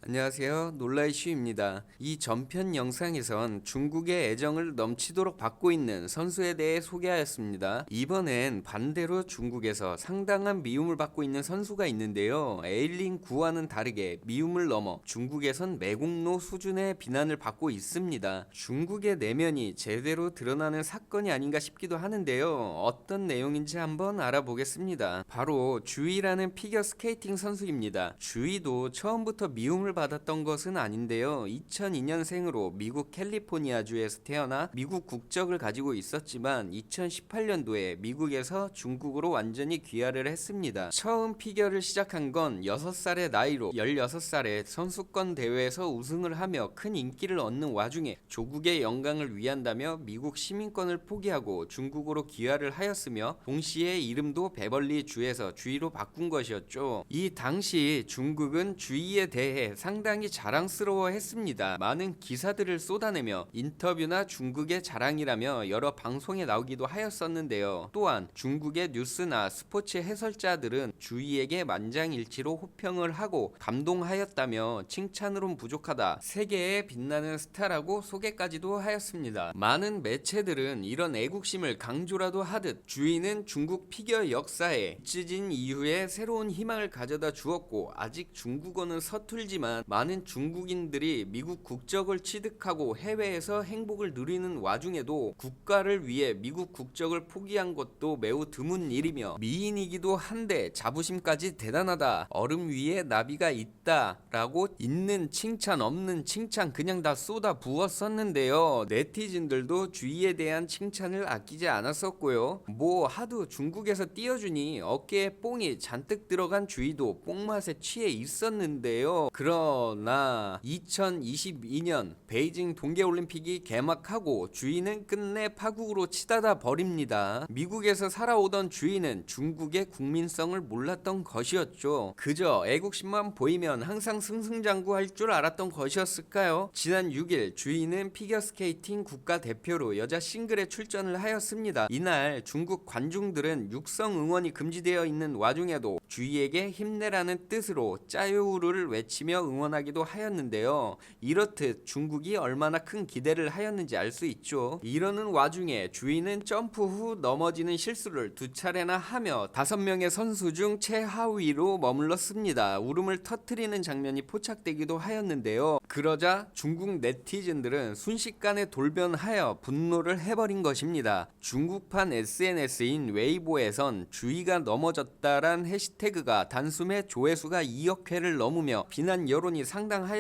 안녕하세요. 놀라이 슈입니다. 이 전편 영상에선 중국의 애정을 넘치도록 받고 있는 선수에 대해 소개하였습니다. 이번엔 반대로 중국에서 상당한 미움을 받고 있는 선수가 있는데요. 에일린 구와는 다르게 미움을 넘어 중국에선 매국노 수준의 비난을 받고 있습니다. 중국의 내면이 제대로 드러나는 사건이 아닌가 싶기도 하는데요. 어떤 내용인지 한번 알아보겠습니다. 바로 주이라는 피겨 스케이팅 선수입니다. 주이도 처음부터 미움을 받았던 것은 아닌데요. 2002년생으로 미국 캘리포니아주에서 태어나 미국 국적을 가지고 있었지만 2018년도에 미국에서 중국으로 완전히 귀화를 했습니다. 처음 피겨를 시작한 건 6살의 나이로 16살에 선수권 대회에서 우승을 하며 큰 인기를 얻는 와중에 조국의 영광을 위한다며 미국 시민권을 포기하고 중국으로 귀화를 하였으며 동시에 이름도 베벌리 주에서 주이로 바꾼 것이었죠. 이 당시 중국은 주이에 대해 상당히 자랑스러워했습니다. 많은 기사들을 쏟아내며 인터뷰나 중국의 자랑이라며 여러 방송에 나오기도 하였었는데요. 또한 중국의 뉴스나 스포츠 해설자들은 주이에게 만장일치로 호평을 하고 감동하였다며 칭찬으론 부족하다, 세계에 빛나는 스타라고 소개까지도 하였습니다. 많은 매체들은 이런 애국심을 강조라도 하듯 주이는 중국 피겨 역사에 찢어진 이후에 새로운 희망을 가져다 주었고 아직 중국어는 서툴지만 많은 중국인들이 미국 국적을 취득하고 해외에서 행복을 누리는 와중에도 국가를 위해 미국 국적을 포기한 것도 매우 드문 일이며 미인이기도 한데 자부심까지 대단하다, 얼음 위에 나비가 있다 라고 있는 칭찬 없는 칭찬 그냥 다 쏟아 부었었는데요. 네티즌들도 주이에 대한 칭찬을 아끼지 않았었고요. 뭐 하도 중국에서 띄워주니 어깨에 뽕이 잔뜩 들어간 주이도 뽕맛에 취해 있었는데요. 그러나 2022년 베이징 동계올림픽이 개막하고 주이는 끝내 파국으로 치닫아 버립니다. 미국에서 살아오던 주이는 중국의 국민성을 몰랐던 것이었죠. 그저 애국심만 보이면 항상 승승장구할 줄 알았던 것이었을까요? 지난 6일 주이는 피겨스케이팅 국가대표로 여자 싱글에 출전을 하였습니다. 이날 중국 관중들은 육성 응원이 금지되어 있는 와중에도 주이에게 힘내라는 뜻으로 짜요우를 외치며 응원하기도 하였는데요. 이렇듯 중국이 얼마나 큰 기대를 하였는지 알 수 있죠. 이러는 와중에 주이는 점프 후 넘어지는 실수를 2차례나 하며 5명의 선수 중 최하위로 머물렀습니다. 울음을 터뜨리는 장면이 포착되기도 하였는데요. 그러자 중국 네티즌들은 순식간에 돌변하여 분노를 해버린 것입니다. 중국판 SNS인 웨이보에선 주이가 넘어졌다란 해시태그가 단숨에 조회수가 2억 회를 넘으며 비난 여론이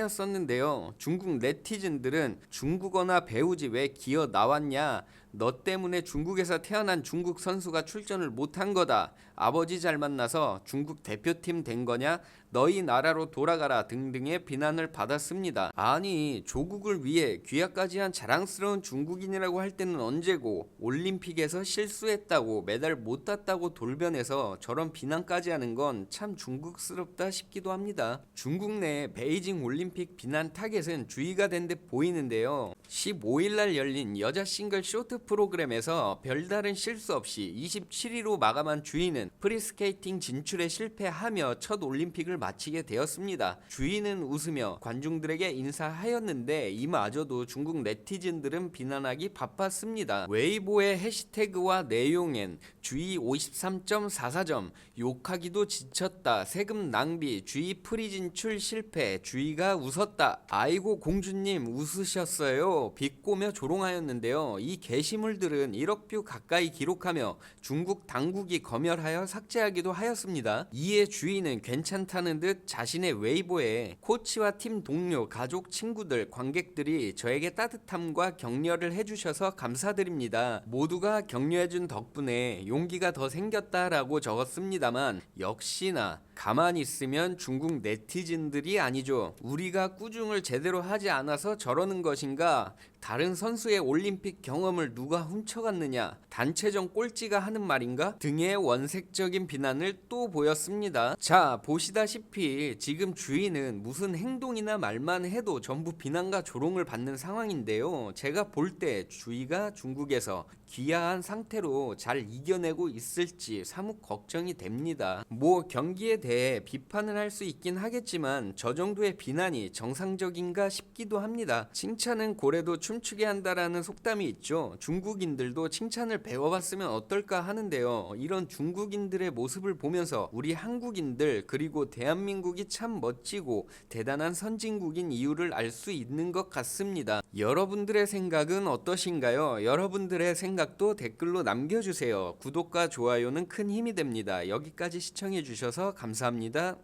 상당하였었는데요. 중국 네티즌들은 중국어나 배우지 왜 기어 나왔냐, 너 때문에 중국에서 태어난 중국 선수가 출전을 못한 거다, 아버지 잘 만나서 중국 대표팀 된 거냐, 너희 나라로 돌아가라 등등의 비난을 받았습니다. 아니, 조국을 위해 귀화까지 한 자랑스러운 중국인이라고 할 때는 언제고 올림픽에서 실수했다고 메달 못 땄다고 돌변해서 저런 비난까지 하는 건 참 중국스럽다 싶기도 합니다. 중국 내 베이징 올림픽 비난 타겟은 주의가 된 듯 보이는데요. 15일날 열린 여자 싱글 쇼트 프로그램에서 별다른 실수 없이 27위로 마감한 주이는 프리스케이팅 진출에 실패하며 첫 올림픽을 마치게 되었습니다. 주이는 웃으며 관중들에게 인사하였는데 이마저도 중국 네티즌들은 비난하기 바빴습니다. 웨이보의 해시태그와 내용엔 주이 53.44점, 욕하기도 지쳤다, 세금 낭비, 주이 프리 진출 실패, 주이가 웃었다, 아이고 공주님 웃으셨어요, 비꼬며 조롱하였는데요. 이 게시물들은 1억 뷰 가까이 기록하며 중국 당국이 검열하여 삭제하기도 하였습니다. 이에 주이는 괜찮다는 듯 자신의 웨이보에 코치와 팀 동료, 가족, 친구들, 관객들이 저에게 따뜻함과 격려를 해주셔서 감사드립니다. 모두가 격려해준 덕분에 용기가 더 생겼다라고 적었습니다만 역시나 가만히 있으면 중국 네티즌들이 아니죠. 우리가 꾸중을 제대로 하지 않아서 저러는 것인가? 다른 선수의 올림픽 경험을 누가 훔쳐갔느냐? 단체전 꼴찌가 하는 말인가? 등의 원색적인 비난을 또 보였습니다. 자, 보시다시피 지금 주인은 무슨 행동이나 말만 해도 전부 비난과 조롱을 받는 상황인데요. 제가 볼 때 주이가 중국에서 귀화한 상태로 잘 이겨내고 있을지 사뭇 걱정이 됩니다. 뭐 경기에 대해 비판을 할 수 있긴 하겠지만 저 정도의 비난이 정상적인가 싶기도 합니다. 칭찬은 고래도 춤추게 한다라는 속담이 있죠. 중국인들도 칭찬을 배워봤으면 어떨까 하는데요. 이런 중국인들의 모습을 보면서 우리 한국인들 그리고 대한민국이 참 멋지고 대단한 선진국인 이유를 알 수 있는 것 같습니다. 여러분들의 생각은 어떠신가요? 여러분들의 생각도 댓글로 남겨주세요. 구독과 좋아요는 큰 힘이 됩니다. 여기까지 시청해주셔서 감사합니다.